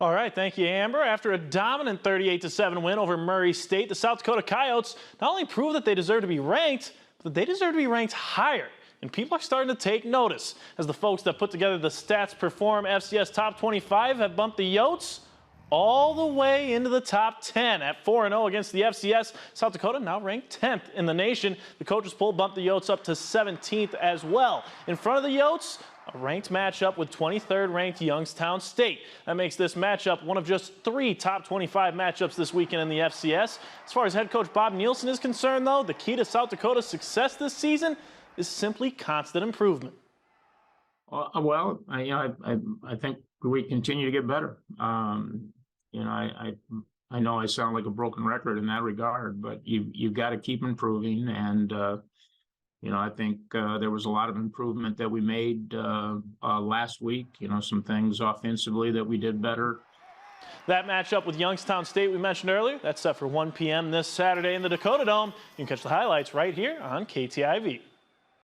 All right, thank you, Amber. After a dominant 38-7 win over Murray State, the South Dakota Coyotes not only proved that they deserve to be ranked, but they deserve to be ranked higher. And people are starting to take notice as the folks that put together the Stats Perform FCS Top 25 have bumped the Yotes all the way into the top 10 at 4-0 against the FCS. South Dakota now ranked 10th in the nation. The coaches poll bumped the Yotes up to 17th as well. In front of the Yotes, a ranked matchup with 23rd ranked Youngstown State. That makes this matchup one of just 3 top 25 matchups this weekend in the FCS. As far as head coach Bob Nielsen is concerned, though, the key to South Dakota's success this season is simply constant improvement. Well, I think we continue to get better. I know I sound like a broken record in that regard, but you've got to keep improving. And I think there was a lot of improvement that we made last week. Some things offensively that we did better. That matchup with Youngstown State we mentioned earlier, that's set for 1 p.m. this Saturday in the Dakota Dome. You can catch the highlights right here on KTIV.